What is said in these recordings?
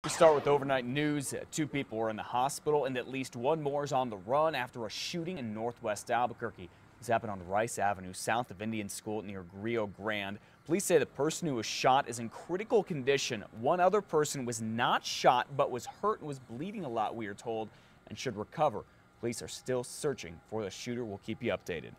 We start with overnight news. Two people were in the hospital and at least one more is on the run after a shooting in northwest Albuquerque. This happened on Rice Avenue, south of Indian School near Rio Grande. Police say the person who was shot is in critical condition. One other person was not shot but was hurt and was bleeding a lot, we are told, and should recover. Police are still searching for the shooter. We'll keep you updated.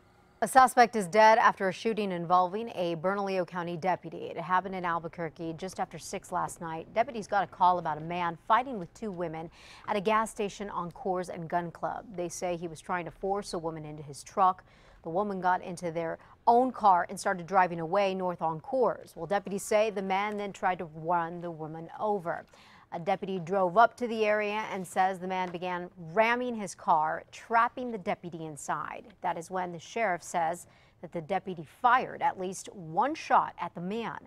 A suspect is dead after a shooting involving a Bernalillo County deputy. It happened in Albuquerque just after 6 last night. Deputies got a call about a man fighting with two women at a gas station on Coors and Gun Club. They say he was trying to force a woman into his truck. The woman got into their own car and started driving away north on Coors. Well, deputies say the man then tried to run the woman over. A deputy drove up to the area and says the man began ramming his car, trapping the deputy inside. That is when the sheriff says that the deputy fired at least one shot at the man.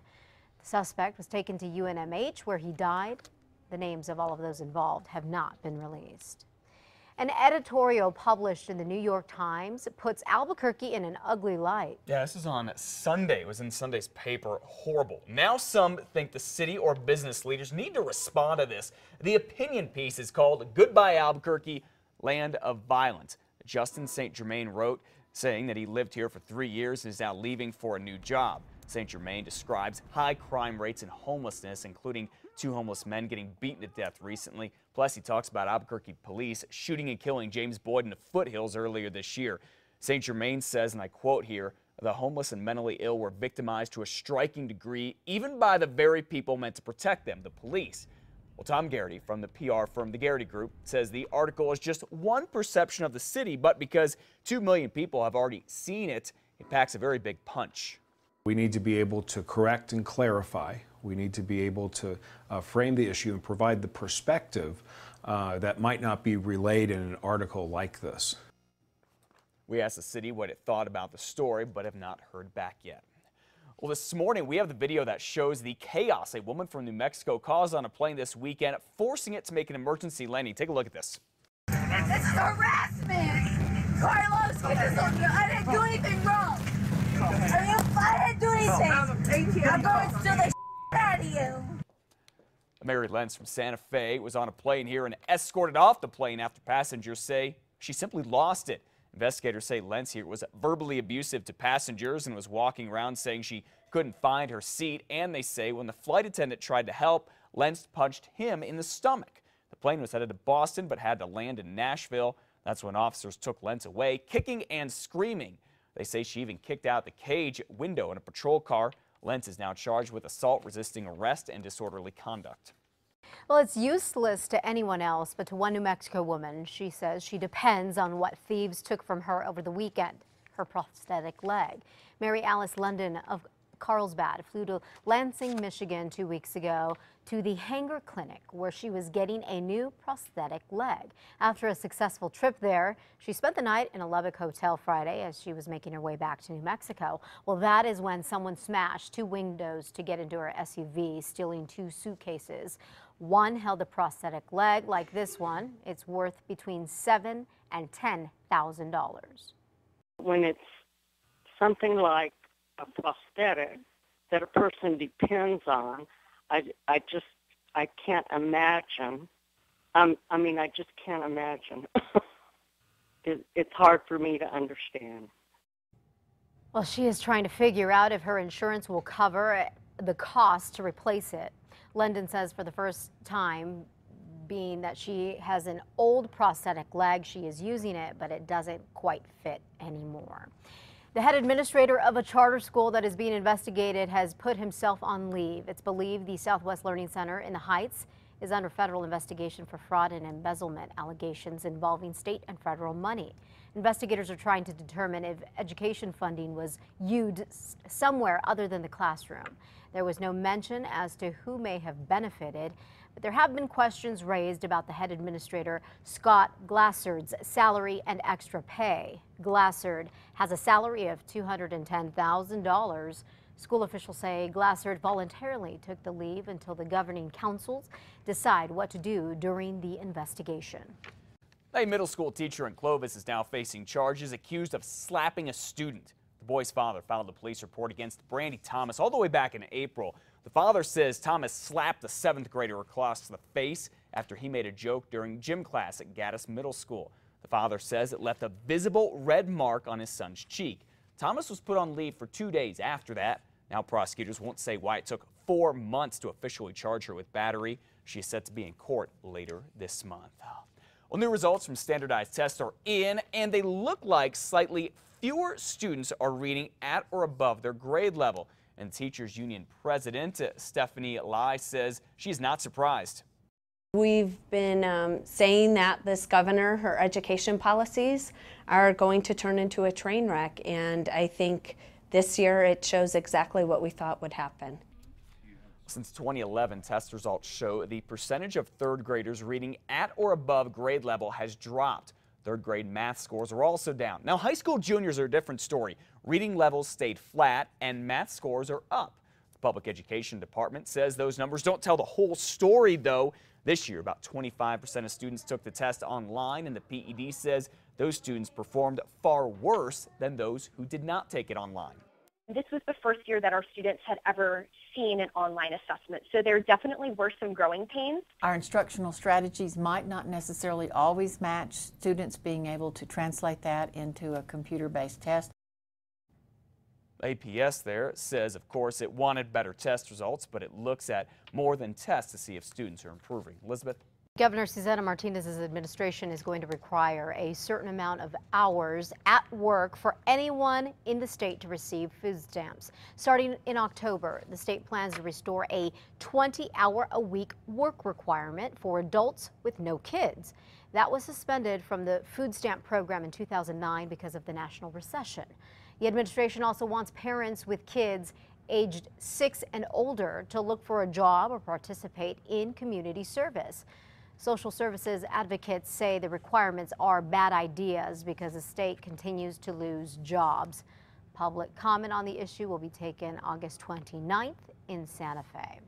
The suspect was taken to UNMH where he died. The names of all of those involved have not been released. An editorial published in the New York Times puts Albuquerque in an ugly light. Yeah, this is on Sunday. It was in Sunday's paper. Horrible. Now some think the city or business leaders need to respond to this. The opinion piece is called Goodbye Albuquerque, Land of Violence. Justin St. Germain wrote, saying that he lived here for 3 years and is now leaving for a new job. St. Germain describes high crime rates and homelessness, including 2 homeless men getting beaten to death recently. Plus, he talks about Albuquerque police shooting and killing James Boyd in the foothills earlier this year. St. Germain says, and I quote here, "The homeless and mentally ill were victimized to a striking degree, even by the very people meant to protect them, the police." Well, Tom Garrity from the PR firm The Garrity Group says the article is just one perception of the city, but because 2 million people have already seen it, it packs a very big punch. We need to be able to correct and clarify. We need to be able to frame the issue and provide the perspective that might not be relayed in an article like this. We asked the city what it thought about the story, but have not heard back yet. Well, this morning we have the video that shows the chaos a woman from New Mexico caused on a plane this weekend, forcing it to make an emergency landing. Take a look at this. This is harassment! Carlos, I didn't do anything wrong! I didn't do anything! I'm going to steal the out of you! Mary Lenz from Santa Fe was on a plane here and escorted off the plane after passengers say she simply lost it. Investigators say Lenz here was verbally abusive to passengers and was walking around saying she couldn't find her seat. And they say when the flight attendant tried to help, Lenz punched him in the stomach. The plane was headed to Boston but had to land in Nashville. That's when officers took Lenz away, kicking and screaming. They say she even kicked out the cage window in a patrol car. Lenz is now charged with assault, resisting arrest, and disorderly conduct. Well, it's useless to anyone else, but to one New Mexico woman, she says she depends on what thieves took from her over the weekend, her prosthetic leg. Mary Alice London of Carlsbad flew to Lansing, Michigan 2 weeks ago to the Hanger Clinic, where she was getting a new prosthetic leg. After a successful trip there, she spent the night in a Lubbock hotel Friday as she was making her way back to New Mexico. Well, that is when someone smashed 2 windows to get into her SUV, stealing 2 suitcases. One held a prosthetic leg like this one. It's worth between $7,000 and $10,000. When it's something like a prosthetic that a person depends on, I can't imagine. I just can't imagine. It's hard for me to understand. Well, she is trying to figure out if her insurance will cover the cost to replace it. London says for the first time, being that she has an old prosthetic leg, she is using it, but it doesn't quite fit anymore. The head administrator of a charter school that is being investigated has put himself on leave. It's believed the Southwest Learning Center in the Heights is under federal investigation for fraud and embezzlement allegations involving state and federal money. Investigators are trying to determine if education funding was used somewhere other than the classroom. There was no mention as to who may have benefited, but there have been questions raised about the head administrator, Scott Glassard's salary and extra pay. Glassard has a salary of $210,000. School officials say Glassard voluntarily took the leave until the governing councils decide what to do during the investigation. A middle school teacher in Clovis is now facing charges accused of slapping a student. The boy's father filed a police report against Brandy Thomas all the way back in April. The father says Thomas slapped the 7th grader across the face after he made a joke during gym class at Gaddis Middle School. The father says it left a visible red mark on his son's cheek. Thomas was put on leave for 2 days after that. Now prosecutors won't say why it took 4 months to officially charge her with battery. She is set to be in court later this month. Well, new results from standardized tests are in, and they look like slightly fewer students are reading at or above their grade level. And Teachers Union President Stephanie Lai says she's not surprised. We've been saying that this governor, her education policies are going to turn into a train wreck, and I think this year it shows exactly what we thought would happen. Since 2011, test results show the percentage of 3rd graders reading at or above grade level has dropped. 3rd grade math scores are also down. Now, high school juniors are a different story. Reading levels stayed flat and math scores are up. The Public Education Department says those numbers don't tell the whole story, though. This year, about 25% of students took the test online, and the PED says those students performed far worse than those who did not take it online. This was the first year that our students had ever seen an online assessment, so there definitely were some growing pains. Our instructional strategies might not necessarily always match students being able to translate that into a computer-based test. APS there says, of course, it wanted better test results, but it looks at more than tests to see if students are improving. Elizabeth? Governor Susana Martinez's administration is going to require a certain amount of hours at work for anyone in the state to receive food stamps. Starting in October, the state plans to restore a 20-hour-a-week work requirement for adults with no kids. That was suspended from the food stamp program in 2009 because of the national recession. The administration also wants parents with kids aged 6 and older to look for a job or participate in community service. Social services advocates say the requirements are bad ideas because the state continues to lose jobs. Public comment on the issue will be taken August 29th in Santa Fe.